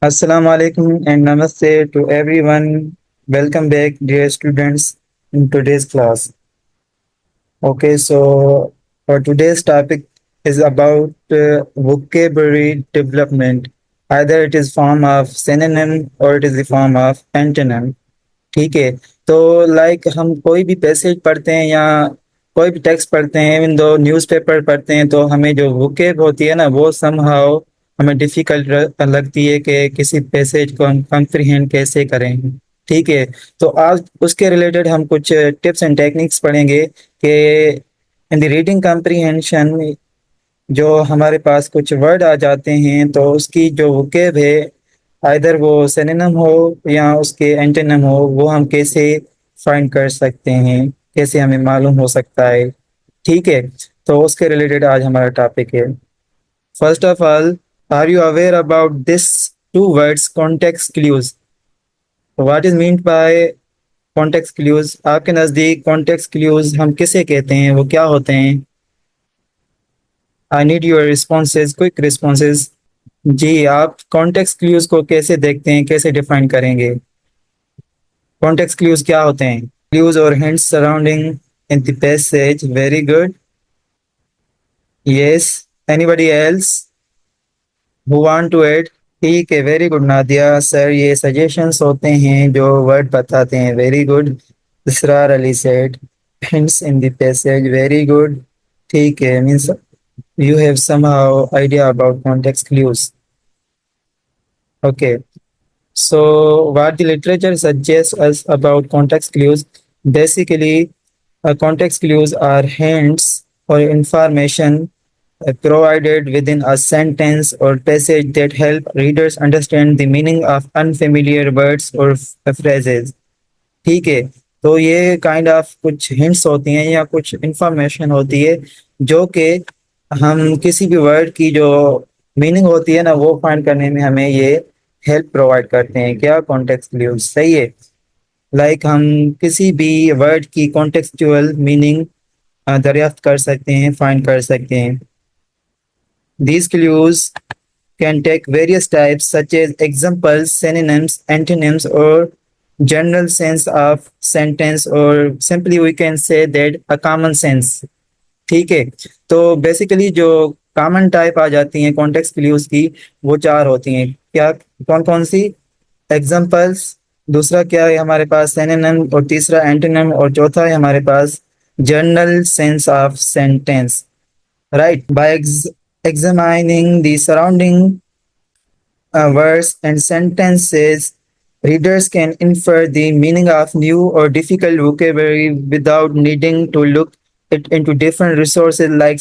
Assalamu alaikum and namaste to everyone. Welcome back, dear students, in today's class. Okay, so for today's topic is about vocabulary development. Either it is form of synonym or it is the form of antonym. ठीक है। तो हम कोई भी passage पढ़ते हैं या कोई भी टेक्स्ट पढ़ते हैं, इवन दो न्यूज़पेपर पढ़ते हैं, तो हमें जो वोकेब होती है ना, वो समहाउ हमें डिफिकल्ट लगती है कि किसी पैसेज को हम कंप्रीहेंड कैसे करें। ठीक है। तो आज उसके रिलेटेड हम कुछ टिप्स एंड टेक्निक्स पढ़ेंगे कि इन द रीडिंग कंप्रीहेंशन जो हमारे पास कुछ वर्ड आ जाते हैं तो उसकी जो वोकेब है, आइदर वो सिनोनिम हो या उसके एंटोनिम हो, वो हम कैसे फाइंड कर सकते हैं, कैसे हमें मालूम हो सकता है। ठीक है। तो उसके रिलेटेड आज हमारा टॉपिक है। First of all, are you aware about this two words context clues? What is meant by context clues? आपके नज़दीक कॉन्टेक्स्ट क्लूज हम किसे कहते हैं, वो क्या होते हैं? I need your responses, quick responses. जी, आप कॉन्टेक्स्ट क्लूज को कैसे देखते हैं, कैसे डिफाइन करेंगे? कॉन्टेक्स्ट क्लूज क्या होते हैं? क्लूज और hints surrounding in the passage. Very good. Yes. Anybody else who want to add? ठीक है, वेरी गुड नादिया सर, ये सजेशंस होते हैं जो वर्ड बताते हैं। Very good. Israr Ali said hints in the passage. Very good. ठीक है, means you have somehow idea about context clues. Okay. So what the literature suggests us about context clues, basically, context clues are hints or information provided within a sentence or passage that help readers understand the meaning of unfamiliar words or phrases. ठीक है। तो ये kind of कुछ hints होती हैं या कुछ information होती है जो कि हम किसी भी वर्ड की जो मीनिंग होती है ना, वो फाइंड करने में हमें ये हेल्प प्रोवाइड करते हैं। क्या? Context clues. सही है। हम किसी भी वर्ड की कॉन्टेक्सचुअल मीनिंग दरियाफ्त कर सकते हैं, फाइंड कर सकते हैं। These clues can take various types such as examples, synonyms, antonyms, or general sense of sentence, or simply we can say that a common sense. ठीक है। तो बेसिकली जो कॉमन टाइप आ जाती हैं कॉन्टेक्स्ट क्लूज की, वो चार होती हैं। क्या? कौन कौन सी? एग्जाम्पल्स, दूसरा क्या है हमारे पास? सिनोनिम, और तीसरा एंटोनिम, और चौथा है हमारे पास general sense of sentence. Right. By examining the surrounding words and sentences, readers can infer the meaning of new or difficult vocabulary without needing to look it into different resources like uh,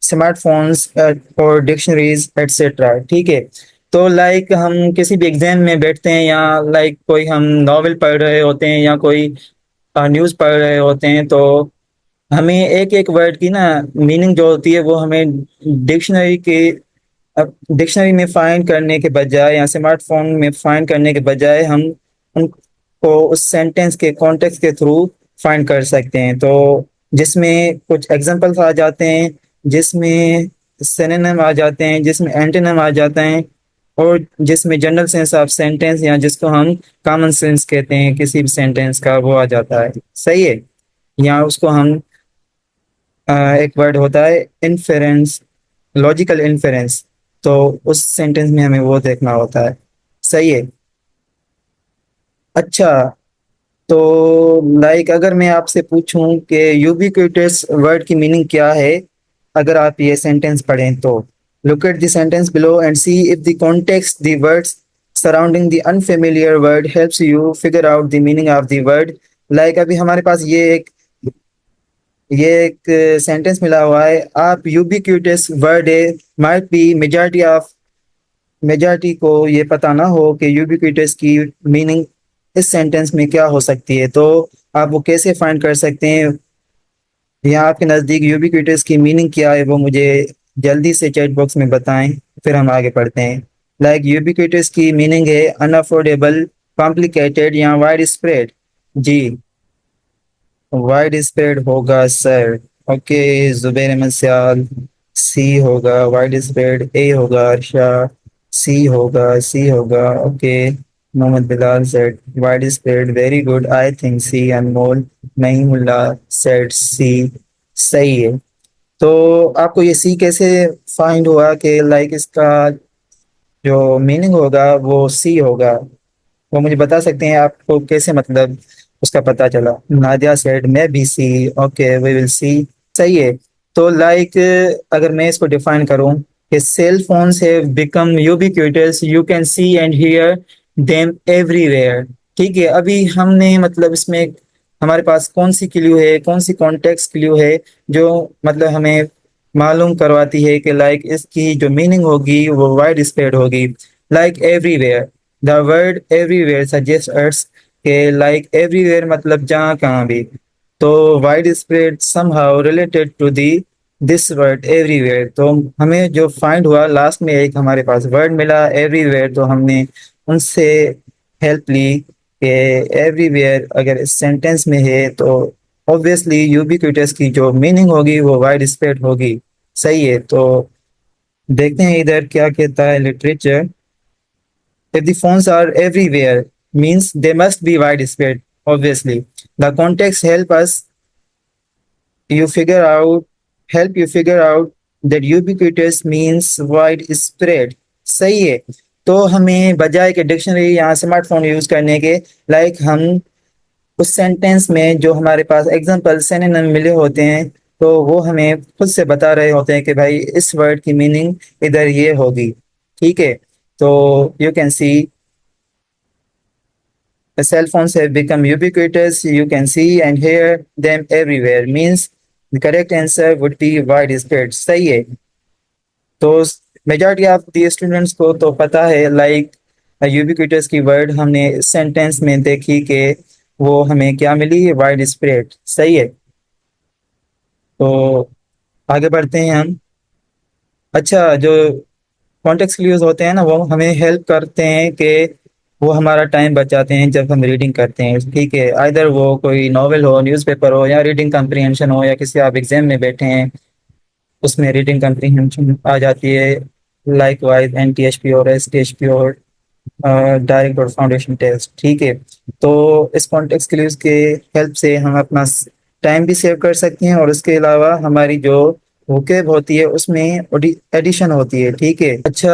smartphones or dictionaries, etc. ठीक है। तो हम किसी भी exam में बैठते हैं या कोई हम नॉवेल पढ़ रहे होते हैं या कोई न्यूज़ पढ़ रहे होते हैं, तो हमें एक एक वर्ड की ना मीनिंग जो होती है वो हमें डिक्शनरी के डिक्शनरी में फाइंड करने के बजाय या स्मार्टफोन में फाइंड करने के बजाय हम उनको उस सेंटेंस के कॉन्टेक्स्ट के थ्रू फाइंड कर सकते हैं। तो जिसमें कुछ एग्जांपल्स आ जाते हैं, जिसमें सिनोनिम आ जाते हैं, जिसमें एंटोनिम आ जाते हैं, और जिसमें जनरल सेंस ऑफ सेंटेंस या जिसको हम कॉमन सेंस कहते हैं किसी भी सेंटेंस का, वो आ जाता है। सही है। या उसको हम एक वर्ड होता है इन्फेरेंस, लॉजिकल इन्फेरेंस, तो उस सेंटेंस में हमें वो देखना होता है। सही है। अच्छा, तो अगर मैं आपसे पूछूं कि यूबिक्विटस वर्ड की मीनिंग क्या है, अगर आप ये सेंटेंस पढ़ें तो look at the sentence below and see if the context the words surrounding the unfamiliar word helps you figure out the meaning of the word. अभी हमारे पास ये एक सेंटेंस मिला हुआ है, आप यूबिक्यूटस वर्ड है, माइट बी मेजॉरिटी को ये पता ना हो कि यूबिक्यूटस की मीनिंग इस सेंटेंस में क्या हो सकती है। तो आप वो कैसे फाइंड कर सकते हैं, या आपके नज़दीक यूबिक्यूटस की मीनिंग क्या है, वो मुझे जल्दी से चैट बॉक्स में बताएं, फिर हम आगे पढ़ते हैं। यूबिक्यूटस की मीनिंग है अनअफोर्डेबल, कॉम्प्लिकेटेड, या वाइड स्प्रेड। जी, वाइड स्प्रेड होगा sir. Okay, Zubair Ahmed Sial C होगा, वाइड स्प्रेड ए होगा अर्शा। सी होगा okay. Mohammad Bilal said wide spread, very good, I think C. Anmol Naeemullah said C. सही है। तो आपको ये सी कैसे फाइंड हुआ कि लाइक इसका जो मीनिंग होगा वो सी होगा? वो मुझे बता सकते हैं आपको कैसे मतलब उसका पता चला? नादिया सेड मैं भी C. Okay we will see. सही है। तो लाइक अगर मैं इसको डिफाइन करूं कि cell phones have become ubiquitous, you can see and hear them everywhere. ठीक है, अभी हमने मतलब इसमें हमारे पास कौन सी क्लू है, कौन सी कॉन्टेक्स्ट क्लू है जो मतलब हमें मालूम करवाती है कि लाइक इसकी जो मीनिंग होगी वो वाइड स्प्रेड होगी। Like everywhere, the word everywhere suggest us के लाइक एवरीवेयर मतलब जहाँ कहाँ भी। तो wide spread somehow related to the this word everywhere. तो हमें जो फाइंड हुआ लास्ट में एक हमारे पास वर्ड मिला एवरीवेयर, तो हमने उनसे हेल्प ली कि एवरीवेयर अगर इस सेंटेंस में है तो ऑब्वियसली यूबिक्विटस की जो मीनिंग होगी वो वाइड स्प्रेड होगी। सही है। तो देखते हैं इधर क्या कहता है literature. If the phones are everywhere, means they must be widespread, obviously. The context you figure out, help you figure out that ubiquitous means widespread. सही है। तो हमें बजाय के डिक्शनरी या स्मार्टफोन यूज करने के लाइक हम उस सेंटेंस में जो हमारे पास एग्जाम्पल सिनोनिम मिले होते हैं तो वो हमें खुद से बता रहे होते हैं कि भाई इस वर्ड की मीनिंग इधर ये होगी। ठीक है। तो you can C the cell phones have become ubiquitous. You can see and hear them everywhere. Means the correct answer would be widespread. सही है। तो मेजॉरिटी ऑफ दी स्टूडेंट्स को तो पता है लाइक यूबिक्विटस की वर्ड हमने सेंटेंस में देखी कि वो हमें क्या मिली, वाइड स्प्रेड। सही है। तो आगे बढ़ते हैं हम। अच्छा, जो कॉन्टेक्स्ट क्लूज होते हैं ना वो हमें हेल्प करते हैं कि वो हमारा टाइम बचाते हैं जब हम रीडिंग करते हैं। ठीक है, आइदर वो कोई नॉवेल हो, न्यूज़पेपर हो, या रीडिंग कम्प्रीहेंशन हो, या किसी आप एग्जाम में बैठे हैं उसमें रीडिंग कम्प्रीहेंशन आ जाती है। लाइक वाइज NTHP और STHP और डायरेक्ट और फाउंडेशन टेस्ट। ठीक है। तो इस कॉन्टेक्स्ट क्लूज के हेल्प से हम अपना टाइम भी सेव कर सकते हैं और उसके अलावा हमारी जो वोकेब होती है उसमें एडिशन होती है। ठीक है। अच्छा,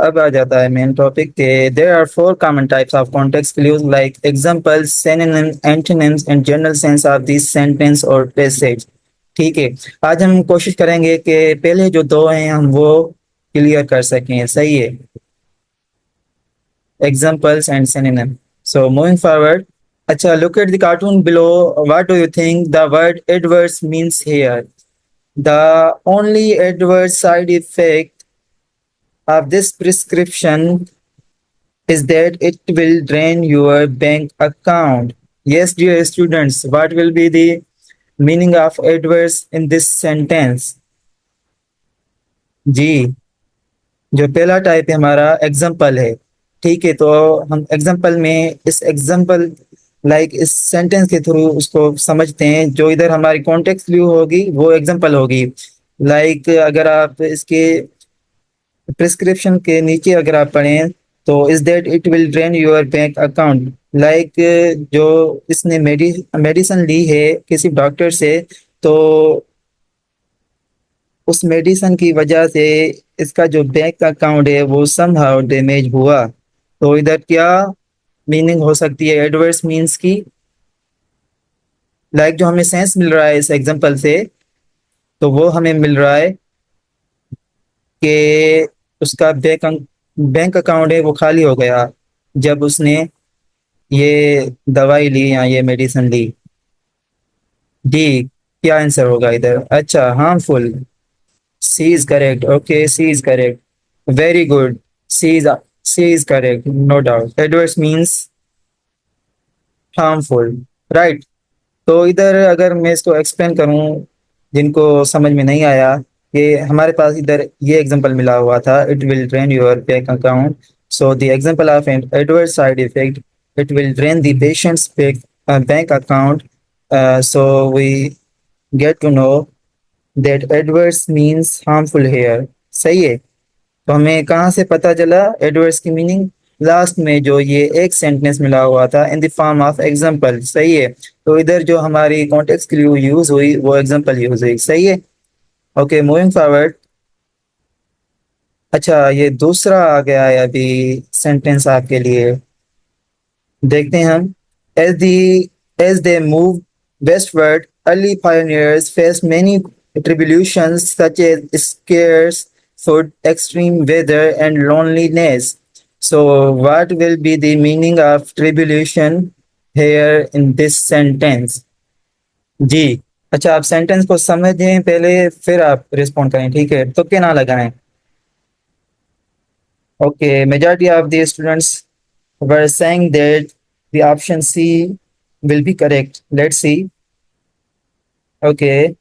अब आ जाता है मेन टॉपिक के there are four common types of context clues like examples, synonyms, antonyms and general sense of this sentence और पैसेज। ठीक है। आज हम कोशिश करेंगे कि पहले जो दो हैं हम वो क्लियर कर सकें। सही है, examples and synonym. So moving forward, acha, look at the cartoon below. What do you think the word adverse means here? The only adverse side effect of this prescription is that it will drain your bank account. Yes, dear students, what will be the meaning of adverse in this sentence? जी, जो पहला type है हमारा example है। ठीक है, तो हम example में इस एग्जाम्पल लाइक इस सेंटेंस के थ्रू उसको समझते हैं। जो इधर हमारी कॉन्टेक्स्ट व्यू होगी वो एग्जाम्पल होगी। लाइक अगर आप इसके प्रिस्क्रिप्शन के नीचे अगर आप पढ़ें तो is that it will drain your bank account. Like जो इसने मेडिसिन ली है किसी डॉक्टर से, तो उस मेडिसिन की वजह से इसका जो बैंक अकाउंट है वो समहाउ डैमेज हुआ। तो इधर क्या मीनिंग हो सकती है एडवर्स मीन्स की? लाइक जो हमें सेंस मिल रहा है इस एग्जांपल से, तो वो हमें मिल रहा है कि उसका बैंक अकाउंट है वो खाली हो गया जब उसने ये दवाई ली या ये मेडिसिन ली। डी क्या आंसर होगा इधर? अच्छा, harmful. C is correct. Okay, C is correct. Very good. C is C is correct. No doubt. Adverse means harmful. Right. तो इधर अगर मैं इसको एक्सप्लेन करूं जिनको समझ में नहीं आया कि हमारे पास इधर ये एग्जांपल मिला हुआ था, it will drain your bank account. So the example of an adverse side effect, it will drain the patient's bank account. So we get to know that adverse means harmful here. सही है। तो हमें कहाँ से पता चला Edwards की meaning? Last में जो ये एक सेंटेंस मिला हुआ था, in the form of example, सही है। तो इधर जो हमारी कॉन्टेक्स्ट क्लू यूज हुई वो एग्जाम्पल यूज हुई, सही है। Okay, moving forward. अच्छा, ये दूसरा आ गया है अभी सेंटेंस आपके लिए, देखते हैं हम। As the as they move westward, early pioneers faced many tribulations such as scarce food, extreme weather, and loneliness. So, what will be the meaning of tribulation here in this sentence? जी। अच्छा, आप sentence को समझें पहले, फिर आप respond करें, ठीक है? तो क्या ना लगाएं। Okay, majority of the students were saying that the option C will be correct. Let's see. Okay,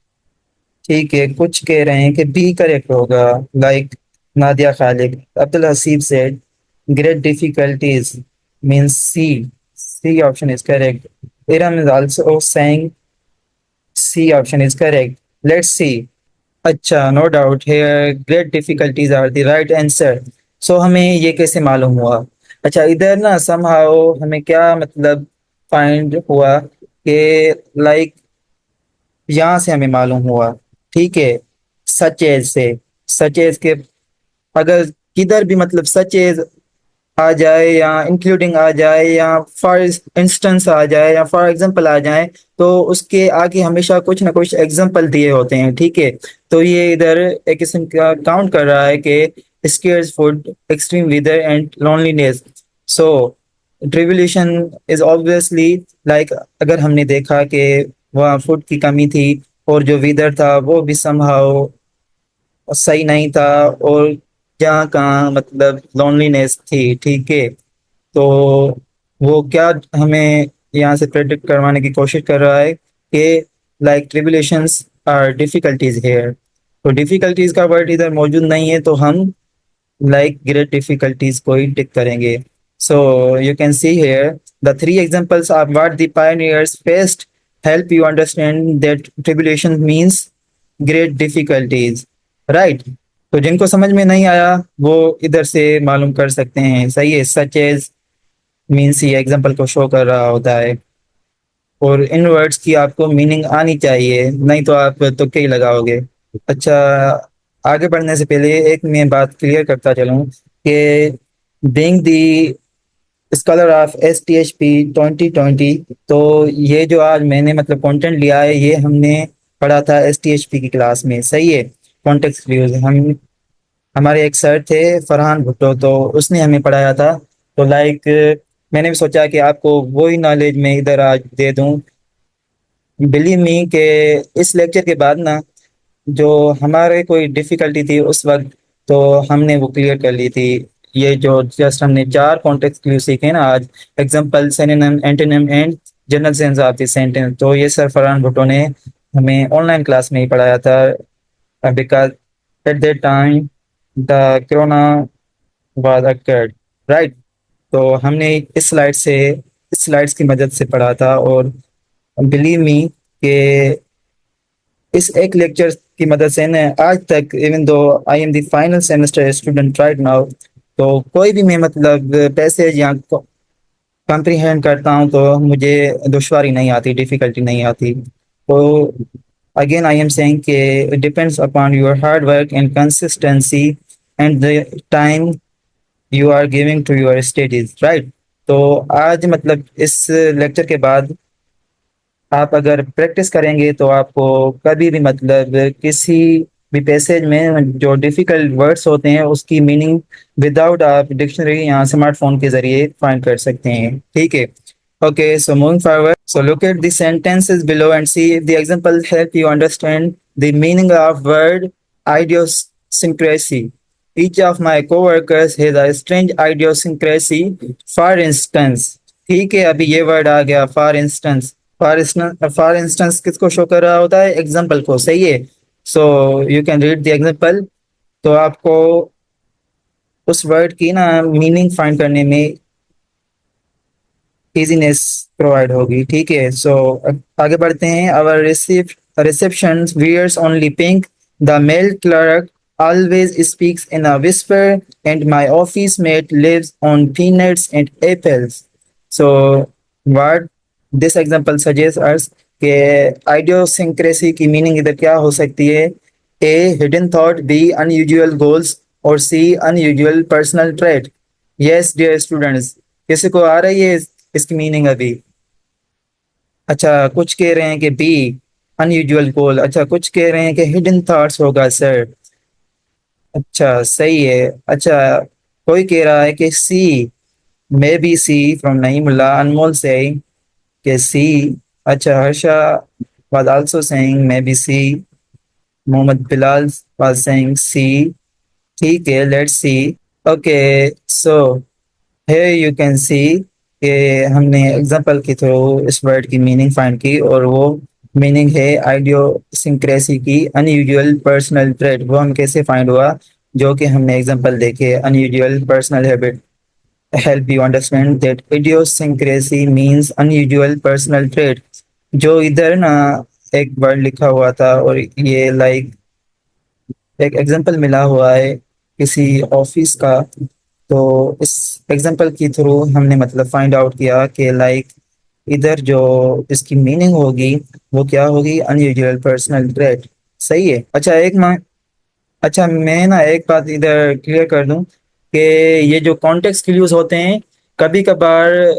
ठीक है, कुछ कह रहे हैं कि बी करेक्ट होगा, like Nadia Khaliq. Abdul Haseeb said great difficulties means C. C option is correct. Iram is also saying C option is correct. Let's see. अच्छा, no doubt here great difficulties are the right answer. So हमें ये कैसे मालूम हुआ? अच्छा, इधर ना समहाउ हमें क्या मतलब फाइंड हुआ कि लाइक यहाँ से हमें मालूम हुआ, ठीक है, सच एज से। सच एज के अगर किधर भी मतलब सच एज आ जाए या इंक्लूडिंग आ जाए या फॉर इंस्टेंस आ जाए या फॉर एग्जांपल आ जाए, तो उसके आगे हमेशा कुछ ना कुछ एग्जांपल दिए होते हैं, ठीक है। तो ये इधर एक किस्म का काउंट कर रहा है कि scarce food, extreme weather and loneliness. So tribulation is obviously like, अगर हमने देखा कि वहाँ फूड की कमी थी और जो वेदर था वो भी समहाउ सही नहीं था, और जहाँ कहाँ मतलब लोनलीनेस थी, ठीक है। तो वो क्या हमें यहाँ से प्रेडिक्ट करवाने की कोशिश कर रहा है कि like tribulations are difficulties here. तो डिफिकल्टीज का वर्ड इधर मौजूद नहीं है, तो हम लाइक ग्रेट डिफिकल्टीज को ही टिक करेंगे। So you can see here the three examples of what the pioneers faced help you understand that tribulation means great difficulties, right. तो जिनको समझ में नहीं आया वो इधर से मालूम कर सकते हैं, सही है। सच एज मीन्स ये एग्जाम्पल को शो कर रहा होता है, और इन वर्ड्स की आपको मीनिंग आनी चाहिए, नहीं तो आप तुक्के ही लगाओगे। अच्छा, आगे बढ़ने से पहले एक मैं बात क्लियर करता चलूँ कि being the scholar of STHP 2020, तो ये जो आज मैंने मतलब कंटेंट लिया है ये हमने पढ़ा था STHP की क्लास में, सही है। कॉन्टेक्स्ट व्यूज हम, हमारे एक सर थे फरहान भुट्टो, तो उसने हमें पढ़ाया था। तो लाइक मैंने भी सोचा कि आपको वही नॉलेज मैं इधर आज दे दूं। बिलीव मी कि इस लेक्चर के बाद ना जो हमारे कोई डिफिकल्टी थी उस वक्त, तो हमने वो क्लियर कर ली थी। ये जो जस्ट हमने चार कॉन्टेक्स्ट क्लू सीखे ना आज, example, synonym, antonym and general sense of the sentence, तो ये सर फरहान भुट्टो ने हमें ऑनलाइन क्लास में ही पढ़ाया था, because at that time the corona was occurred, right. तो हमने इस स्लाइड्स की मदद से पढ़ा था, और बिलीव मी कि इस एक लेक्चर की मदद से ना आज तक, even though I am the final semester student right now, तो कोई भी मैं मतलब पैसेज या कॉम्प्रिहेंड करता हूँ तो मुझे दुश्वारी नहीं आती, डिफिकल्टी नहीं आती। तो अगेन आई एम सेइंग कि it depends upon your hard work and consistency and the time you are giving to your studies, right. तो आज मतलब इस लेक्चर के बाद आप अगर प्रैक्टिस करेंगे तो आपको कभी भी मतलब किसी भी पैसेज में जो डिफिकल्ट वर्ड्स होते हैं उसकी मीनिंग विदाउट आप डिक्शनरी या स्मार्टफोन के जरिए फाइंड कर सकते हैं, ठीक है। Okay, so moving forward, so look at the sentences below and see if the example help you understand the meaning of word idiosyncrasy. Each of my coworkers has a strange idiosyncrasy. For instance, ठीक है, अभी ये word आ गया for instance. For instance किसको show कर रहा होता है? एग्जाम्पल को, सही है। सो you can read the example, तो आपको उस वर्ड की ना मीनिंग फाइंड करने में इजीनेस प्रोवाइड होगी, ठीक है। सो आगे बढ़ते हैं। Our reception wears only pink, the male clerk always speaks in a whisper, and my office mate lives on peanuts and apples. So, what this example suggests us कि idiosyncrasy की meaning इधर क्या हो सकती है? A hidden thought, B unusual goals, और C unusual personal trait. Yes, dear students, किसी को आ रही है इसकी मीनिंग अभी? अच्छा, कुछ कह रहे हैं कि बी अनयूजुअल गोल, अच्छा कुछ कह रहे हैं कि हिडन थॉट्स होगा सर। अच्छा सही है। अच्छा, कोई कह रहा है कि सी, may B C from Naimullah अनमोल से कि सी। अच्छा, Harsha was also saying maybe C. Mohammad Bilal was saying C. ठीक है, let's see. Okay, so here you can see कि हमने एग्जांपल के थ्रू इस वर्ड की मीनिंग फाइंड की, और वो मीनिंग है आइडियोसिंक्रेसी की अनयूजुअल पर्सनल ट्रेट। वो हम कैसे फाइंड हुआ? जो कि हमने एग्जांपल देखे, unusual personal habit help you understand that idiosyncrasy means unusual personal trait। जो इधर ना एक वर्ड लिखा हुआ था, और ये लाइक एक एग्जांपल मिला हुआ है किसी ऑफिस का। तो इस एग्जांपल के थ्रू हमने मतलब फाइंड आउट किया कि लाइक इधर जो इसकी मीनिंग होगी वो क्या होगी? Unusual personal trait. सही है। अच्छा अच्छा, मैं ना एक बात इधर क्लियर कर दूं कि ये जो कॉन्टेक्स्ट क्लूज होते हैं, कभी कभार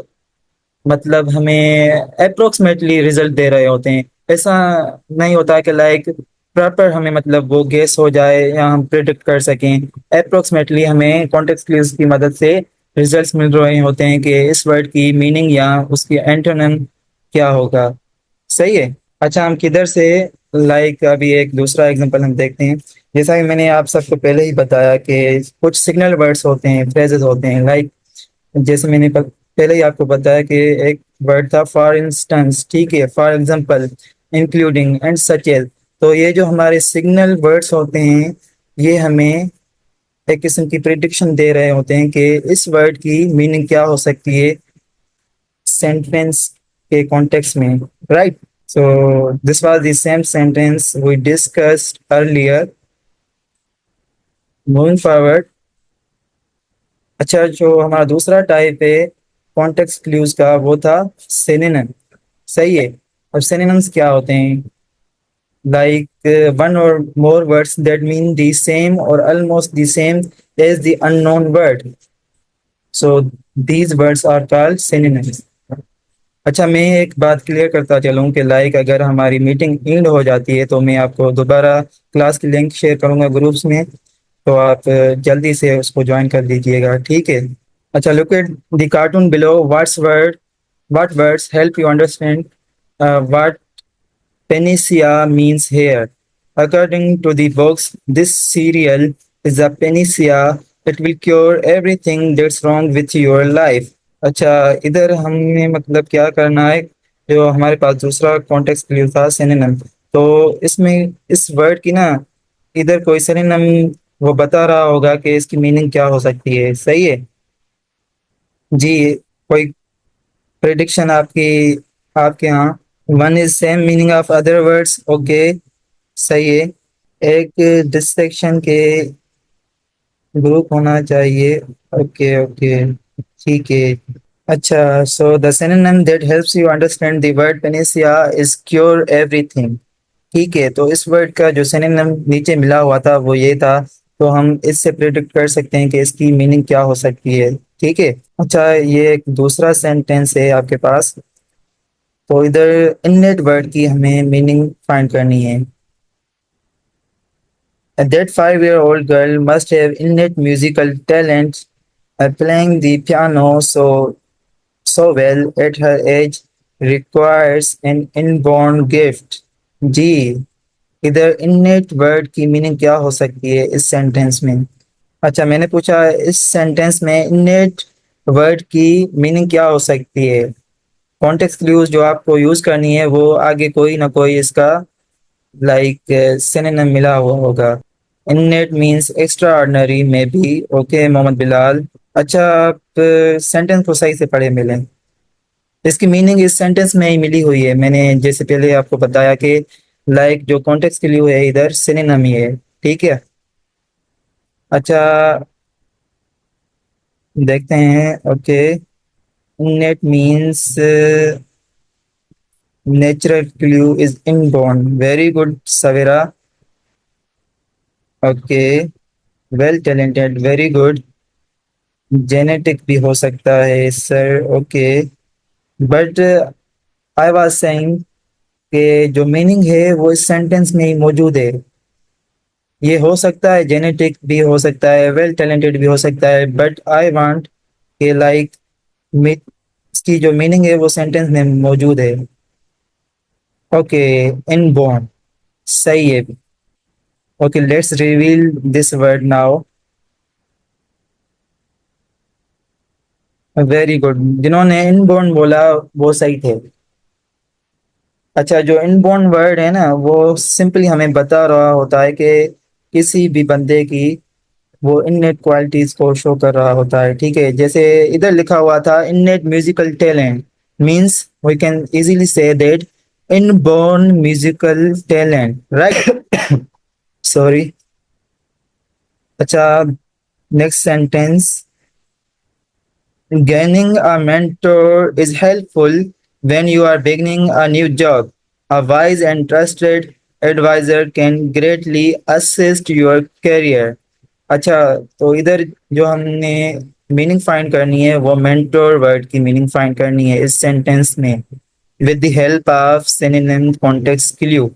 मतलब हमें अप्रोक्सीमेटली रिजल्ट दे रहे होते हैं। ऐसा नहीं होता कि लाइक प्रॉपर हमें मतलब वो गेस हो जाए या हम प्रिडिक्ट कर सकें। अप्रोक्सीमेटली हमें कॉन्टेक्स्ट क्लूज की मदद से रिजल्ट्स मिल रहे होते हैं कि इस वर्ड की मीनिंग या उसकी एंटोनिम क्या होगा। सही है। अच्छा, हम किधर से लाइक अभी एक दूसरा एग्जांपल हम देखते हैं। जैसा कि मैंने आप सबको पहले ही बताया कि कुछ सिग्नल वर्ड्स होते हैं, फ्रेजेस होते हैं, लाइक जैसे मैंने पहले ही आपको बताया कि एक वर्ड था फॉर इंस्टेंस, ठीक है, for example, including and such as. तो ये जो हमारे सिग्नल वर्ड्स होते हैं, ये हमें एक किस्म की प्रिडिक्शन दे रहे होते हैं कि इस वर्ड की मीनिंग क्या हो सकती है सेंटेंस के कॉन्टेक्स्ट में, right? So this was the same sentence we discussed earlier. Moving forward, अच्छा जो हमारा दूसरा टाइप है कॉन्टेक्स्ट क्लूज का, वो था सिनोनिम। सही है। और सिनोनिम्स क्या होते हैं? Like one or more words that mean the same or almost the same as the unknown word. So these words are called synonyms. अच्छा, मैं एक बात क्लियर करता चलूँ कि लाइक अगर हमारी मीटिंग एंड हो जाती है तो मैं आपको दोबारा क्लास की लिंक शेयर करूँगा ग्रुप्स में, तो आप जल्दी से उसको ज्वाइन कर लीजिएगा, ठीक है? अच्छा, look at the cartoon below. What words help you understand what panacea means here? According to the box, this cereal is a panacea, it will cure everything that's wrong with your life. अच्छा, इधर हमने मतलब क्या करना है? जो हमारे पास दूसरा कॉन्टेक्स्ट क्लियर था सिनोनिम, तो इसमें इस वर्ड की ना इधर कोई सिनोनिम वो बता रहा होगा कि इसकी मीनिंग क्या हो सकती है। सही है जी। कोई प्रेडिक्शन आपकी आपके यहाँ? One is same meaning of other words, okay, सही है। एक डिस्ट्रैक्शन के ग्रुप होना चाहिए, ओके ओके, ठीक है। अच्छा, so the synonym that helps you understand the word panacea is cure everything। ठीक है, तो इस वर्ड का जो सिनोनिम नीचे मिला हुआ था वो ये था, तो हम इससे प्रिडिक्ट कर सकते हैं कि इसकी मीनिंग क्या हो सकती है, ठीक है। अच्छा, ये एक दूसरा सेंटेंस है आपके पास, तो इधर इननेट वर्ड की हमें मीनिंग फाइंड करनी है। That 5-year-old girl must have innate musical talent, playing the piano so well at her age requires an inborn gift। जी, इधर innate वर्ड की मीनिंग क्या हो सकती है इस सेंटेंस में? अच्छा, मैंने पूछा इस सेंटेंस में innate वर्ड की मीनिंग क्या हो सकती है? कॉन्टेक्स्ट क्लूज जो आपको यूज करनी है वो आगे कोई ना कोई इसका लाइक सिनोनिम मिला हुआ होगा। innate मींस एक्स्ट्रा ऑर्डिनरी में भी, ओके मोहम्मद बिलाल। अच्छा, आप सेंटेंस को सही से पढ़े मिले, इसकी मीनिंग इस सेंटेंस में ही मिली हुई है। मैंने जैसे पहले आपको बताया कि लाइक जो कॉन्टेक्स्ट के लिए है इधर सिनोनिम ही है, ठीक है। अच्छा, देखते हैं। Okay, net means natural clue is inborn. Very good Savera. Okay, well talented, very good. Genetic भी हो सकता है sir. Okay, but I was saying कि जो मीनिंग है वो इस सेंटेंस में ही मौजूद है। ये हो सकता है जेनेटिक भी हो सकता है, वेल टैलेंटेड भी हो सकता है, बट आई वांट कि लाइक इसकी जो मीनिंग है वो सेंटेंस में मौजूद है। ओके, इनबॉर्न सही है। Okay, let's reveal this word now. Very good, जिन्होंने इनबॉर्न बोला वो सही थे। अच्छा, जो इनबॉर्न वर्ड है ना वो सिंपली हमें बता रहा होता है कि किसी भी बंदे की वो इननेट क्वालिटीज को शो कर रहा होता है। ठीक है, जैसे इधर लिखा हुआ था innate musical talent, means we can easily say that inborn musical talent, right. Sorry. अच्छा, next sentence. Gaining a mentor is helpful when you are beginning a new job. A wise and trusted advisor can greatly assist your career. अच्छा, तो इधर जो हमने meaning find करनी है वो mentor word की मीनिंग फाइंड करनी है इस सेंटेंस में with the help of synonym context clue.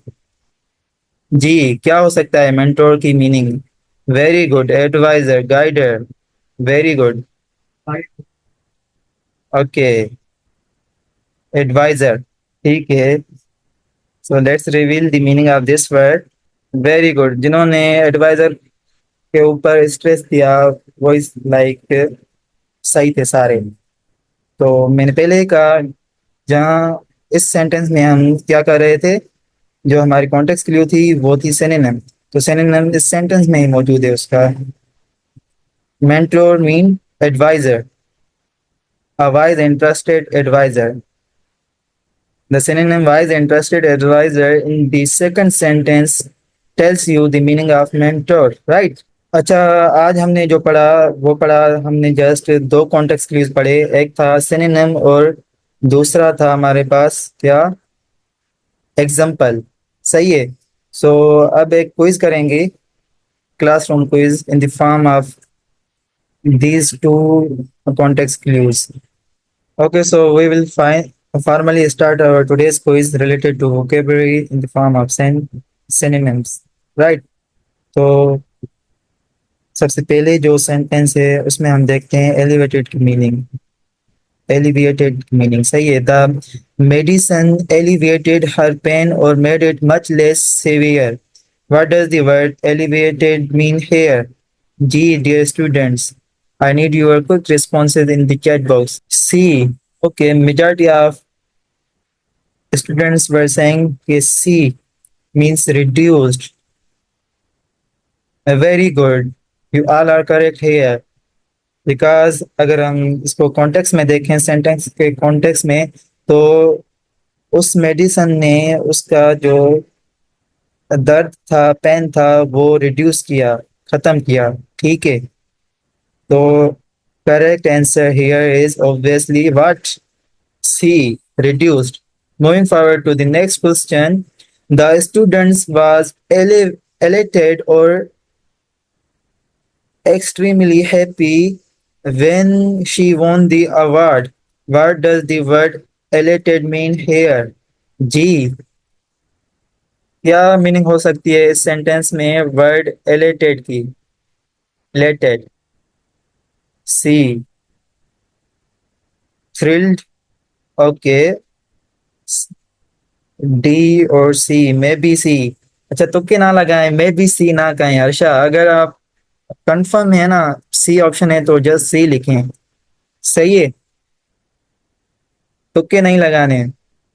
जी, क्या हो सकता है मेंटोर की meaning? Very good, adviser, guider. Very good. Okay, adviser. ठीक है, so let's reveal the meaning of this word. Very good, जिन्होंने एडवाइजर के ऊपर स्ट्रेस दिया वो इस लाइक सही थे सारे। तो मैंने पहले ही कहा, जहाँ इस सेंटेंस में हम क्या कर रहे थे, जो हमारी कॉन्टेक्स्ट क्लू थी वो थी सिनोनिम। तो सिनोनिम इस सेंटेंस में ही मौजूद है उसका। Mentor mean adviser, a wise and trusted adviser. The synonym wise and trusted advisor in the second sentence tells you the meaning of mentor, right? अच्छा, आज हमने जो पढ़ा वो पढ़ा, हमने जस्ट दो कॉन्टेक्स्ट क्लूज पढ़े। एक था सिनोनिम और दूसरा था हमारे पास क्या, एग्जाम्पल। सही है। सो अब एक क्विज करेंगे, classroom quiz in the form of these two context clues. Okay, so we will formally start our today's quiz related to vocabulary in the form of synonyms, right? तो सबसे पहले जो सेंटेंस है उसमें हम देखते हैं एलिवेटेड की मीनिंग। एलिविएटेड की मीनिंग सही है। The medicine alleviated her pain और made it much less severe. What does the word elevated mean here? G, dear students, I need your quick responses in the chat box. C, okay, majority of students were saying कि C means reduced. Very good. You all are correct here. Because अगर हम इसको context में देखें, sentence के context में, तो उस मेडिसन ने उसका जो दर्द था, पेन था, वो रिड्यूस किया, खत्म किया। ठीक है, तो correct answer here is obviously what? C, reduced. Moving forward to the next question, the students was elated or extremely happy when she won the award. What does the word elated mean here? G, क्या meaning हो सकती है इस sentence में word elated की? elated. C, thrilled. Okay. D और सी, may B C. अच्छा, तुक्के ना लगाएं, मे बी सी ना कहें। हर्षा, अगर आप कंफर्म है ना सी ऑप्शन है तो जस्ट सी लिखें। सही है, तुक्के नहीं लगाने।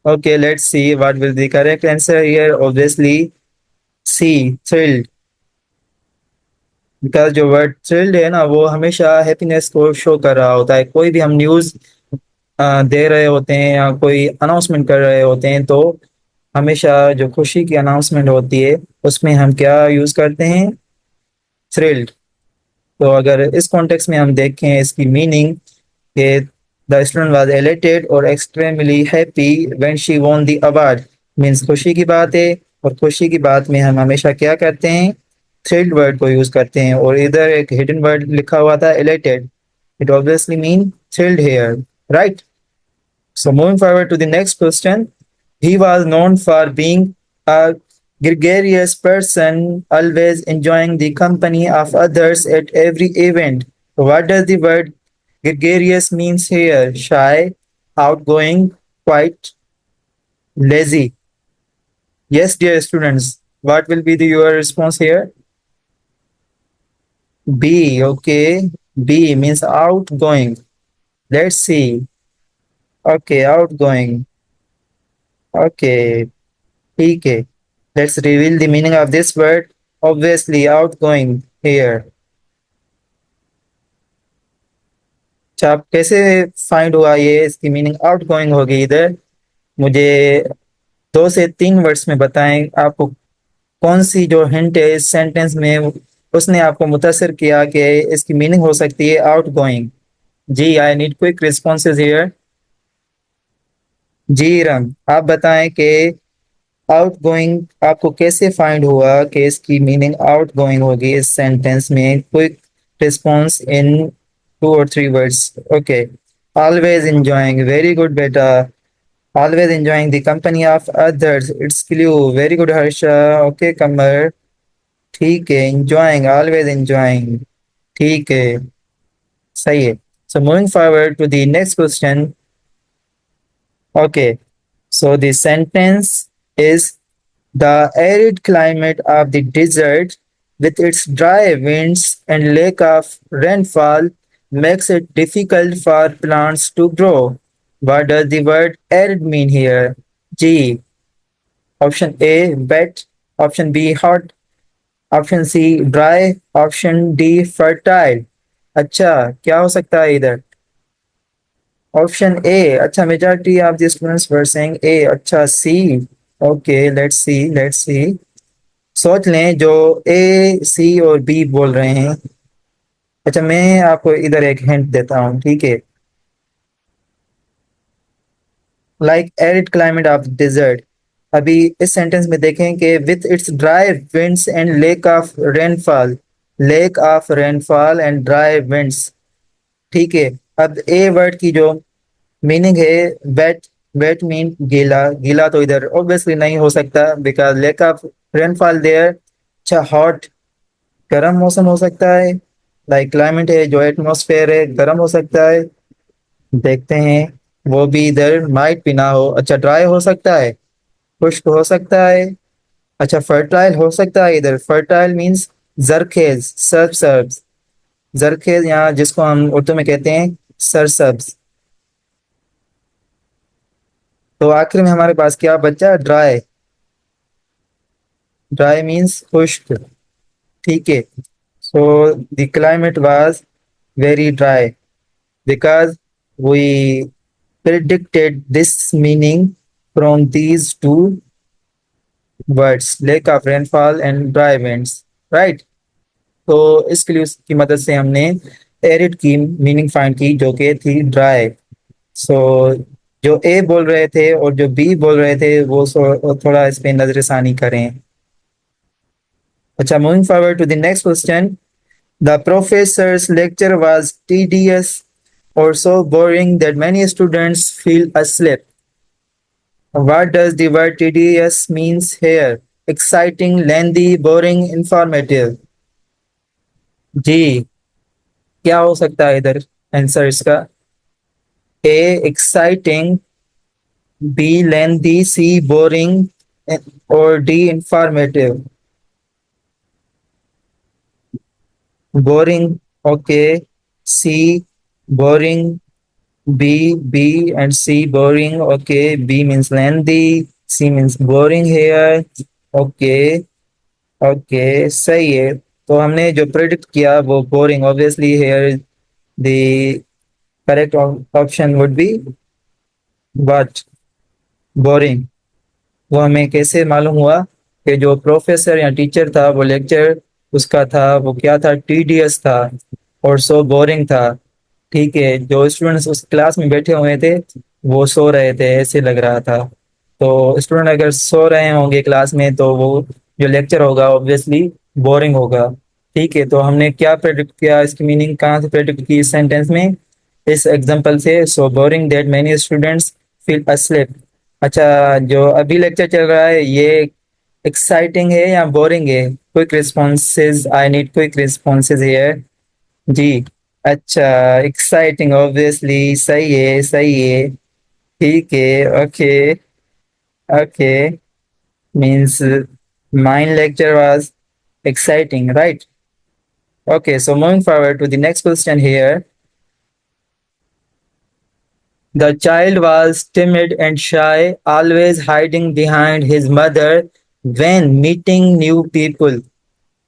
Okay, let's see what will the correct answer here. Obviously C, thrilled. Because जो वर्ड थ्रिल्ड है ना वो हमेशा हैप्पीनेस को शो कर रहा होता है। कोई भी हम न्यूज़ दे रहे होते हैं या कोई अनाउंसमेंट कर रहे होते हैं तो हमेशा जो खुशी की अनाउंसमेंट होती है उसमें हम क्या यूज करते हैं? थ्रिल्ड। तो अगर इस कॉन्टेक्स्ट में हम देखें इसकी मीनिंग कि द स्टूडेंट वाज एलेटेड और extremely happy when she won the award, means खुशी की बात है। और खुशी की बात में हम हमेशा क्या करते हैं, थ्रिल्ड वर्ड को यूज करते हैं। और इधर एक हिडन वर्ड लिखा हुआ था elated, it obviously mean thrilled here, right? So moving forward to the next question, he was known for being a gregarious person, always enjoying the company of others at every event. What does the word gregarious means here? Shy, outgoing, quiet, lazy. Yes, dear students, what will be your response here? B, okay. B means outgoing. Let's see. Okay, outgoing. Okay, ठीक है. Let's reveal the meaning of this word. Obviously, outgoing here. अच्छा, आप कैसे find हुआ ये इसकी meaning outgoing होगी इधर? मुझे 2 से 3 वर्ड्स में बताएं आपको कौन सी जो हिंट है इस सेंटेंस में उसने आपको मुतासिर किया कि इसकी मीनिंग हो सकती है आउटगोइंग। जी, I need quick responses here. जी रम, आप बताएं कि आउटगोइंग आपको कैसे फाइंड हुआ कि इसकी मीनिंग आउटगोइंग होगी इस सेंटेंस में? Quick response in 2 or 3 words. Okay, always enjoying, very good बेटा। Always enjoying the company of others, it's clue, very good Harsha. Okay Qamar, ठीक है, enjoying, ऑलवेज enjoying, ठीक है, सही है। So moving forward to the next question. Okay, so the sentence is: the arid climate of the desert, with its dry winds and lack of rainfall, makes it difficult for plants to grow. What does the word arid mean here? G. Option A, wet. Option B, hot. Option C, dry. Option D, fertile. अच्छा, क्या हो सकता है इधर? Option A. अच्छा, majority of the students were saying A. अच्छा, C. Okay, let's सी। सोच लें जो ए, सी और बी बोल रहे हैं। अच्छा, मैं आपको इधर एक हिंट देता हूँ, ठीक है? Like arid climate of desert. अभी इस सेंटेंस में देखें कि with its dry winds and lack of rainfall and dry winds, ठीक है। अब ए वर्ड की जो मीनिंग है वेट, वेट मीन गीला, गीला तो इधर ऑब्वियसली नहीं हो सकता because lack of rainfall there. अच्छा, हॉट, गर्म मौसम हो सकता है। लाइक क्लाइमेट है, जो एटमॉस्फेयर है गर्म हो सकता है। देखते हैं, वो भी इधर माइट भी ना हो। अच्छा, ड्राई हो सकता है, खुश्क हो सकता है। अच्छा, फर्टाइल हो सकता है। इधर फर्टाइल मीन्स जरखेज, सरसब्ज। जरखेज यहाँ जिसको हम उर्दू में कहते हैं सरसब्ज। तो आखिर में हमारे पास क्या बचा? ड्राई। ड्राई मीन्स खुश्क, ठीक है। So the climate was very dry because we predicted this meaning from these two words, lack of rainfall and dry winds, right? तो इस क्लूज की मदद से हमने एरिड की मीनिंग फाइंड की जो कि थी ड्राई। सो जो ए बोल रहे थे और जो बी बोल रहे थे वो थोड़ा इस पे नजरसानी करें। अच्छा, moving forward to the next question. The professor's lecture was tedious or so boring that many students feel asleep. What does the word tedious means here? Exciting, lengthy, boring, informative. जी, क्या हो सकता है इधर आंसर इसका? A exciting, B lengthy, C boring और D informative. Boring, okay. C boring, B, B and C boring. Okay, B means lengthy, C means boring here. Okay, okay, सही है। तो हमने जो प्रेडिक्ट किया वो boring, obviously here the correct option would be what? Boring. वो हमें कैसे मालूम हुआ कि जो प्रोफेसर या टीचर था वो लेक्चर उसका था वो क्या था, टीडियस था और सो बोरिंग था। ठीक है, जो स्टूडेंट्स उस क्लास में बैठे हुए थे वो सो रहे थे ऐसे लग रहा था। तो स्टूडेंट अगर सो रहे होंगे क्लास में तो वो जो लेक्चर होगा ऑब्वियसली बोरिंग होगा। ठीक है, तो हमने क्या प्रेडिक्ट किया, इसकी मीनिंग कहाँ से प्रेडिक्ट की इस सेंटेंस में, इस एग्जांपल से, so boring that many students feel asleep. अच्छा, जो अभी लेक्चर चल रहा है ये एक्साइटिंग है या बोरिंग है? Quick responses, I need quick responses here. जी। अच्छा, एक्साइटिंग ऑब्वियसली, सही है सही है। ठीक है, okay okay, means mine lecture was exciting, right? Okay, so moving forward to the next question here. The child was timid and shy, always hiding behind his mother when meeting new people.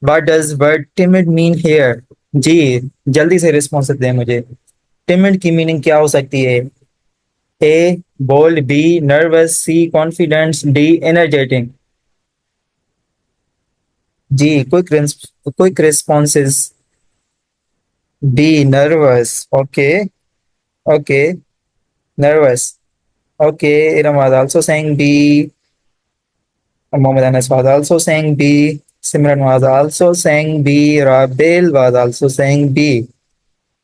What does word timid mean here? जी, जल्दी से response दें मुझे। Timid की meaning क्या हो सकती है? A bold, B nervous, C confidence, D energetic. जी, quick responses. B nervous, okay okay, nervous. Okay, Iram was also saying B. Mohammed Anas was also saying B. Simran was also saying B. Rabil was also saying B.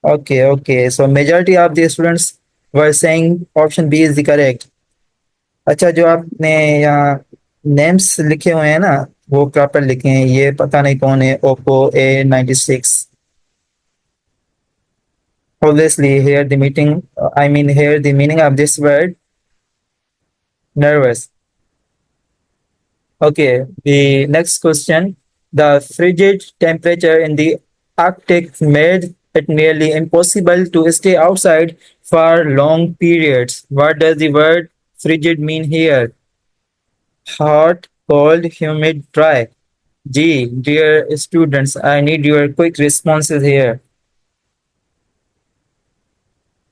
Okay, okay. So majority of the students were saying option B is the correct. अच्छा, जो आपने यहाँ names लिखे हुए हैं ना वो proper लिखे हैं, ये पता नहीं कौन है, Oppo A96। Obviously, here the meeting, I mean here the meaning of this word, nervous. Okay, the next question. The frigid temperature in the Arctic made it nearly impossible to stay outside for long periods. What does the word frigid mean here? Hot, cold, humid, dry. G, dear students, I need your quick responses here.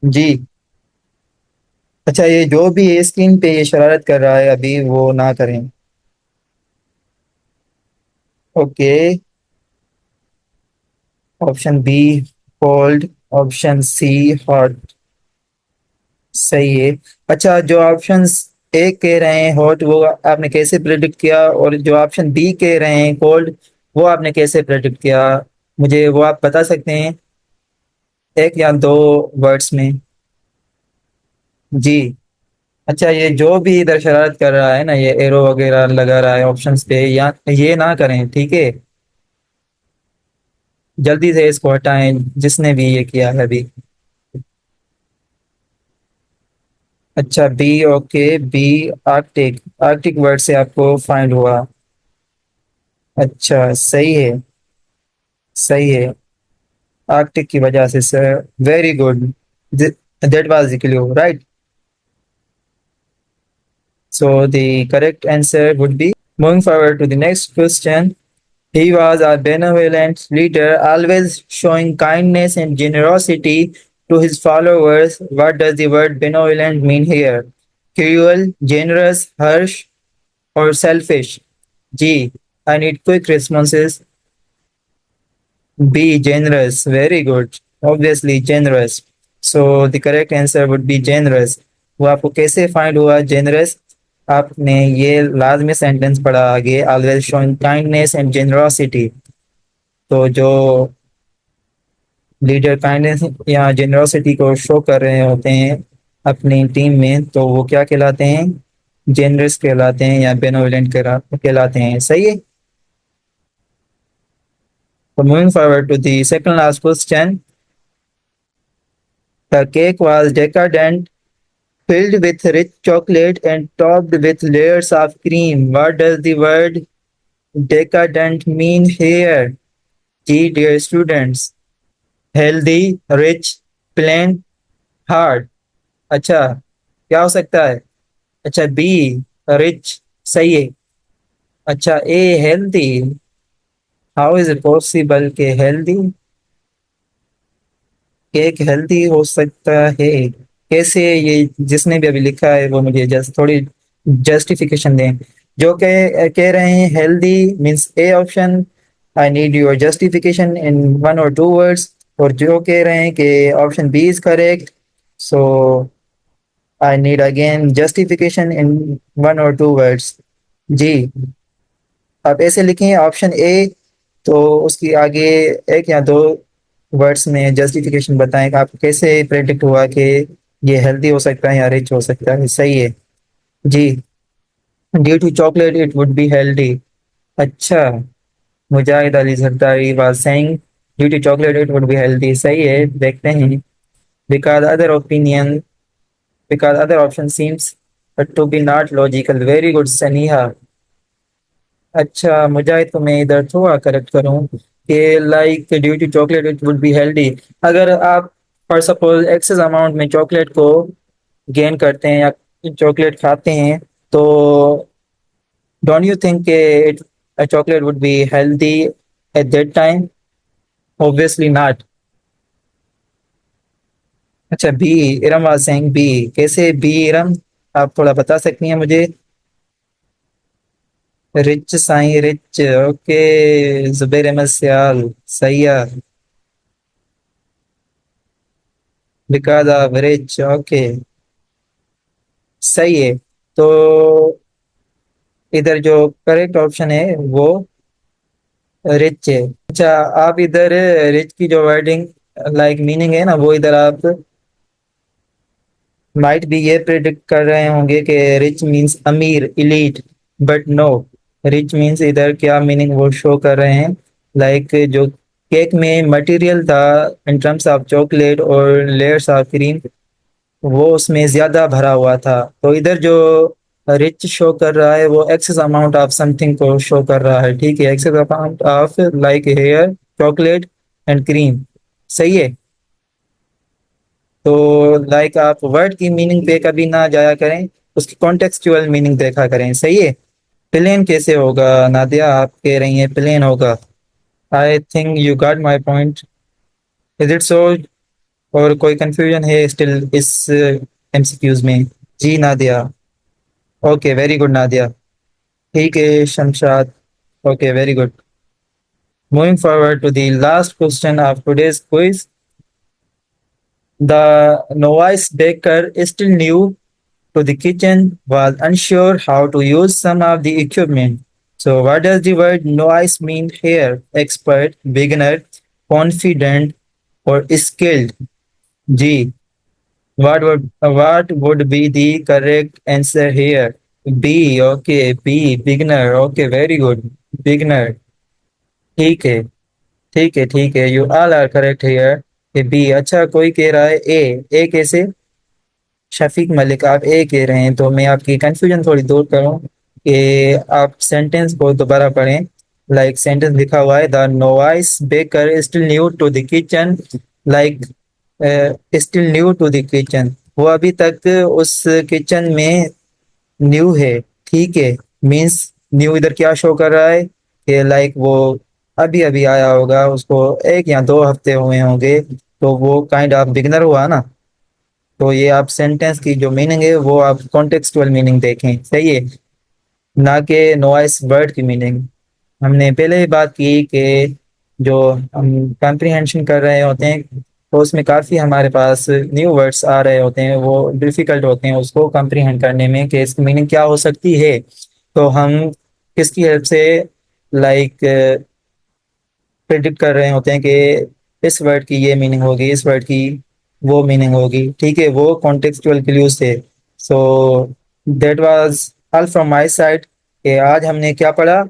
जी। अच्छा, ये जो भी है screen पे ये शरारत कर रहा है अभी वो ना करें। Okay, option B cold, option C hot, सही है। अच्छा, जो ऑप्शंस ए कह रहे हैं हॉट वो आपने कैसे प्रेडिक्ट किया, और जो ऑप्शन बी कह रहे हैं कोल्ड वो आपने कैसे प्रेडिक्ट किया? मुझे वो आप बता सकते हैं एक या दो वर्ड्स में? जी। अच्छा, ये जो भी इधर शरारत कर रहा है ना, ये एरो वगैरह लगा रहा है ऑप्शंस पे, या ये ना करें, ठीक है? जल्दी से इसको हटाएं जिसने भी ये किया है अभी। अच्छा, B, okay B, Arctic, Arctic word से आपको फाइंड हुआ। अच्छा, सही है सही है, आर्कटिक की वजह से sir, very good, that was the clue, right? So the correct answer would be, moving forward to the next question. He was a benevolent leader, always showing kindness and generosity to his followers. What does the word benevolent mean here? Cruel, generous, harsh, or selfish? G. I need quick responses. B. Generous. Very good. Obviously, generous. So the correct answer would be generous. वो आपको कैसे find हुआ generous? आपने ये लाजमी sentence पढ़ा आगे, always showing kindness and generosity. तो जो लीडर काइंडनेस या जेनरोसिटी को शो कर रहे होते हैं अपनी टीम में तो वो क्या कहलाते हैं? जेनरस कहलाते हैं या बेनोवलेंट कहलाते हैं, सही है। So moving forward to the second last question. The cake was decadent, filled with rich chocolate and topped with layers of cream. What does the word decadent mean here? G, dear students. Healthy, rich, plain, hard. अच्छा, क्या हो सकता है? अच्छा, be rich, सही है। अच्छा, a healthy, how is it possible के हेल्दी केक हेल्दी हो सकता है? कैसे? ये जिसने भी अभी लिखा है वो मुझे जस्ट थोड़ी जस्टिफिकेशन दें। जो कह कह रहे हैं healthy means A option, I need your justification in 1 or 2 words। और जो कह रहे हैं कि option B is correct, so I need again justification in 1 or 2 words। जी, आप ऐसे लिखें ऑप्शन ए, तो उसकी आगे एक या दो वर्ड्स में जस्टिफिकेशन बताएं कि आपको कैसे प्रेडिक्ट हुआ कि ये हेल्दी हो सकता है या रिच हो सकता है। सही है जी। Due to chocolate it would be healthy. अच्छा, Mujahid Ali Zardari was saying due to chocolate it would be healthy. सही है, देखते हैं। Because other opinion, because other option seems to be not logical. Very good Saniha. अच्छा मुजाहिद को मैं इधर थोड़ा करेक्ट करूं कि like due to chocolate it would be healthy. अगर आप फॉर सपोज एक्सेस अमाउंट में चॉकलेट को गेन करते हैं या चॉकलेट खाते हैं, तो don't you think it chocolate would be healthy at that time? Obviously not. अच्छा B, Iram was saying B. कैसे बी इरम, आप थोड़ा बता सकती हैं मुझे? रिच साई रिच, ओके। जुबैर अहमद सियाल, सही है। Because of rich, okay. सही है। तो इधर जो करेक्ट ऑप्शन है वो रिच है। अच्छा, आप इधर रिच की जो वर्डिंग लाइक मीनिंग है ना, वो इधर आप माइट भी ये प्रिडिक्ट कर रहे होंगे कि रिच मींस अमीर, elite. But no, rich means इधर क्या मीनिंग वो शो कर रहे हैं। लाइक जो केक में मटेरियल था इन टर्म्स ऑफ चॉकलेट और लेयर्स ऑफ क्रीम, वो उसमें ज्यादा भरा हुआ था। तो इधर जो रिच शो कर रहा है वो एक्सेस अमाउंट ऑफ समथिंग को शो कर रहा है। ठीक है, excess amount of like here, chocolate and cream. सही है। तो लाइक आप वर्ड की मीनिंग पे कभी ना जाया करें, उसकी कॉन्टेक्सचुअल मीनिंग देखा करें। सही है। प्लेन कैसे होगा नादिया, आप कह रही हैं प्लेन होगा। I think you got my point. Is it so? और कोई कंफ्यूजन है स्टिल इस एमसीक्यूज में? जी Nadia. Okay very good Nadia. ठीक है Shamshad. Okay very good. Moving forward to the last question of today's quiz. The novice baker, still new to the kitchen, was unsure how to use some of the equipment. So, what does the word novice mean here? Expert, beginner, confident, or skilled? G. What would be the correct answer here? B. Okay, B. Beginner. Okay, very good. Beginner. ठीक है, ठीक है, ठीक है। You all are correct here. B. अच्छा, कोई कह रहा है ए। ए कैसे? शफीक मलिक, आप ए कह रहे हैं, तो मैं आपकी कंफ्यूजन थोड़ी दूर करूं कि आप सेंटेंस को दोबारा पढ़ें। लाइक सेंटेंस लिखा हुआ है the novice baker still new to the kitchen. Like still new to the kitchen, वो अभी तक उस किचन में न्यू है। ठीक है, मीन्स न्यू इधर क्या शो कर रहा है कि लाइक वो अभी अभी आया होगा, उसको 1 या 2 हफ्ते हुए होंगे, तो वो काइंड ऑफ बिगनर हुआ ना। तो ये आप सेंटेंस की जो मीनिंग है वो आप कॉन्टेक्सचुअल मीनिंग देखें। सही है, ना कि नॉइस वर्ड की मीनिंग। हमने पहले ही बात की कि जो हम कॉम्प्रिहेंशन कर रहे होते हैं, तो उसमें काफ़ी हमारे पास न्यू वर्ड्स आ रहे होते हैं, वो डिफ़िकल्ट होते हैं उसको कॉम्प्रिहेंड करने में कि इसकी मीनिंग क्या हो सकती है। तो हम किसकी हेल्प से लाइक प्रिडिक्ट कर रहे होते हैं कि इस वर्ड की ये मीनिंग होगी, इस वर्ड की वो मीनिंग होगी। ठीक है, वो कॉन्टेक्सचुअल क्लूज थे। So that was all from my side कि आज हमने क्या पढ़ा,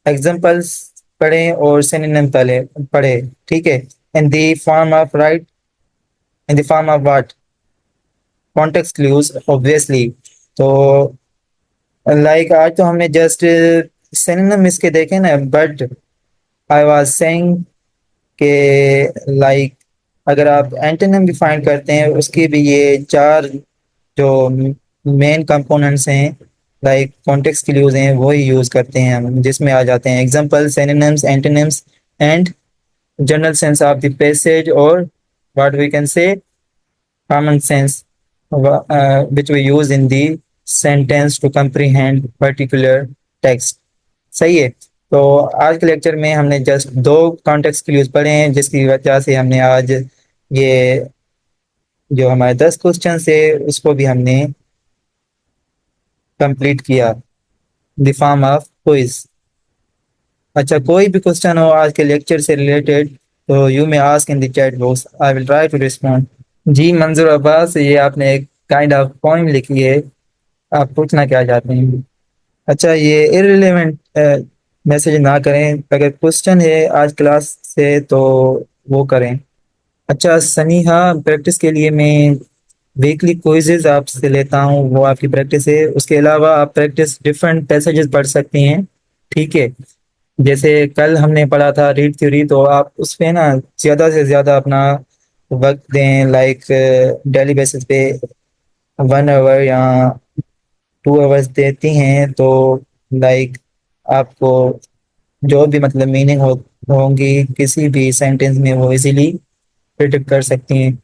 एग्जांपल्स पढ़े और सिनोनिम पढ़े। ठीक है, in the form of right, in the form of what, context clues obviously. तो लाइक आज तो हमने जस्ट सिनोनिम इसके देखे ना, बट आई वाज सेइंग के लाइक अगर आप एंटोनिम भी फाइंड करते हैं, उसकी भी ये 4 जो मेन कंपोनेंट्स हैं, लाइक कॉन्टेक्स्ट क्लूज हैं, वो ही यूज करते हैं हम, जिसमें आ जाते हैं example, synonyms, antonyms and general sense of the passage, और what we can say common sense which we use in the sentence to comprehend particular text। सही है। तो आज के लेक्चर में हमने जस्ट दो कॉन्टेक्स्ट क्लूज पढ़े हैं, जिसकी वजह से हमने आज ये जो हमारे 10 क्वेश्चन है उसको भी हमने कंप्लीट किया द फॉर्म ऑफ क्विज। अच्छा, कोई भी क्वेश्चन हो आज के लेक्चर से रिलेटेड तो you may ask in the chat box, I will try to respond. जी मंजूर अब्बास, ये आपने एक काइंड ऑफ पोइम लिखी है, आप पूछना क्या चाहते हैं? अच्छा, ये इररिलेवेंट मैसेज ना करें, अगर क्वेश्चन है आज क्लास से तो वो करें। अच्छा सनीहा, प्रैक्टिस के लिए मैं वीकली क्विजेज आपसे लेता हूँ, वो आपकी प्रैक्टिस है। उसके अलावा आप प्रैक्टिस डिफरेंट पैसेजेस पढ़ सकती हैं, ठीक है? जैसे कल हमने पढ़ा था रीड थ्योरी, तो आप उस पे ना ज़्यादा से ज़्यादा अपना वक्त दें, लाइक डेली बेसिस पे 1 आवर या 2 आवर्स देती हैं, तो लाइक आपको जो भी मतलब मीनिंग होंगी किसी भी सेंटेंस में वो इजीली प्रिडिक्ट कर सकती हैं।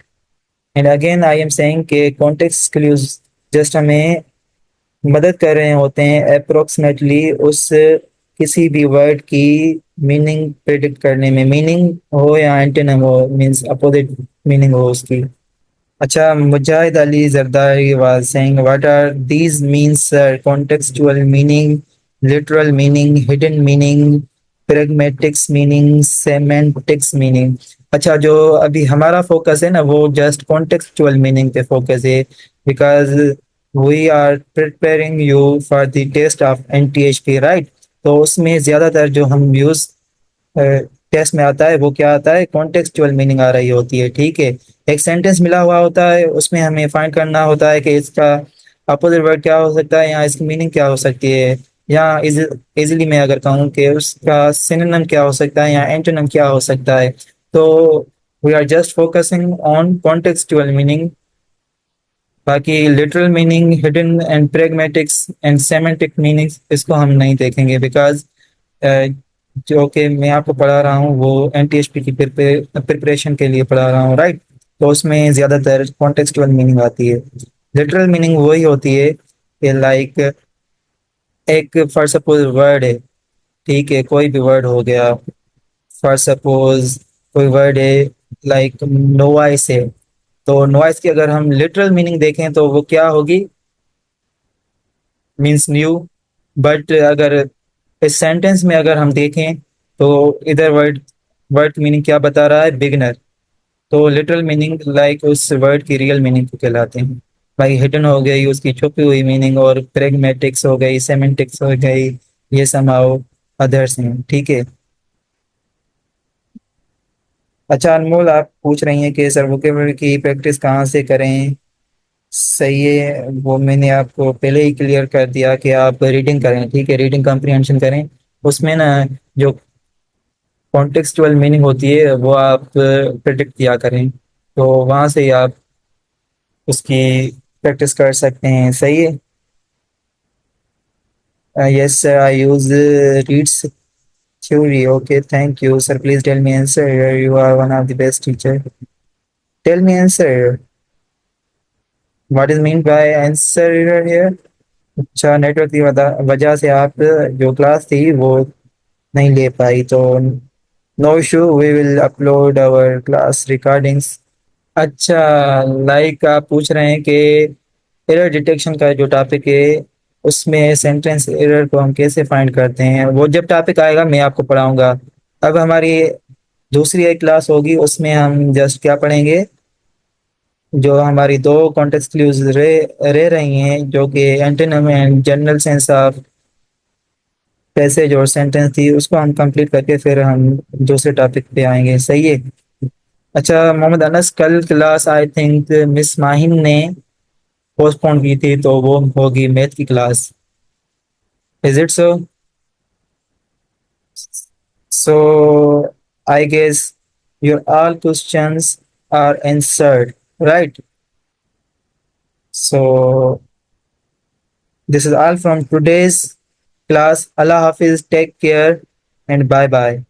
And again I am saying कि कॉन्टेक्स्ट क्लूज जस्ट हमें मदद कर रहे होते हैं अप्रोक्सीमेटली उस किसी भी वर्ड की मीनिंग प्रिडिक्ट करने में, मीनिंग हो या एंटोनिम हो, मींस अपोजिट मीनिंग हो उसकी। अच्छा, Mujahid Ali Zardari was saying, what are these means, sir? Contextual meaning, literal meaning, hidden meaning, pragmatics meaning, semantics meaning. अच्छा, जो अभी हमारा फोकस है ना वो जस्ट कॉन्टेक्चुअल मीनिंग पे फोकस है, because we are preparing you for the test of NTHP, right? तो उसमें ज़्यादातर जो हम यूज़ टेस्ट में आता है वो क्या आता है, कॉन्टेक्सचुअल मीनिंग आ रही होती है, ठीक है? एक सेंटेंस मिला हुआ होता है, उसमें हमें फाइंड करना होता है कि इसका अपोजिट वर्ड क्या हो सकता है या इसकी मीनिंग क्या हो सकती है, या इजीली मैं अगर कहूँ कि उसका सिनोनिम क्या हो सकता है या एंटोनिम क्या हो सकता है। तो we are just focusing on contextual meaning. बाकी literal meaning, hidden and pragmatics and semantic meanings इसको हम नहीं देखेंगे, बिकॉज जो कि मैं आपको पढ़ा रहा हूँ वो NTHP की प्रिपरेशन के लिए पढ़ा रहा हूँ, राइट? तो उसमें ज़्यादातर कॉन्टेक्सचुअल मीनिंग आती है। लिटरल मीनिंग वही होती है कि लाइक एक फॉर सपोज वर्ड है, ठीक है? कोई भी वर्ड हो गया, फॉर सपोज कोई वर्ड है लाइक नोवाइस है, तो नॉइस की अगर हम लिटरल मीनिंग देखें तो वो क्या होगी, मीन्स न्यू। बट अगर इस सेंटेंस में अगर हम देखें तो इधर वर्ड वर्ड मीनिंग क्या बता रहा है, बिगिनर। तो लिटरल मीनिंग लाइक उस वर्ड की रियल मीनिंग को कहलाते हैं। भाई हिडन हो गई उसकी छुपी हुई मीनिंग, और प्रेगमेटिक्स हो गई, सेमेंटिक्स हो गई, ये समाओ अदर्स हैं, ठीक है? अच्छा अनमोल, आप पूछ रही हैं कि सर वोकेबलरी की प्रैक्टिस कहाँ से करें? सही है, वो मैंने आपको पहले ही क्लियर कर दिया कि आप रीडिंग करें, ठीक है? रीडिंग कॉम्प्रिहेंशन करें, उसमें ना जो कॉन्टेक्सचुअल मीनिंग होती है वो आप प्रिडिक्ट किया करें, तो वहाँ से ही आप उसकी प्रैक्टिस कर सकते हैं, सही है? Yes sir, I use reads theory. Okay, thank you sir, please tell me answer, you are one of the best teacher. Tell me answer, what is mean by answer here? अच्छा, network की वजह से आप जो class थी वो नहीं ले पाई, तो no issue, we will upload our class recordings. अच्छा, लाइक आप पूछ रहे हैं कि एरर डिटेक्शन का जो टॉपिक है उसमें सेंटेंस एरर को हम कैसे फाइंड करते हैं, वो जब टॉपिक आएगा मैं आपको पढ़ाऊंगा। अब हमारी दूसरी एक क्लास होगी, उसमें हम जस्ट क्या पढ़ेंगे, जो हमारी दो कॉन्टेक्स्ट क्लूज रह रही हैं, जो कि antonym and general sense of passage और सेंटेंस थी, उसको हम कंप्लीट करके फिर हम दूसरे टॉपिक पे आएंगे, सही है? अच्छा मोहम्मद अनस, कल class I think miss Mahin ने पोस्टपोन की थी, तो वो होगी मैथ की class. Is it so? So I guess your all questions are answered, right? So this is all from today's class. अल्लाह हाफिज, take care and bye bye.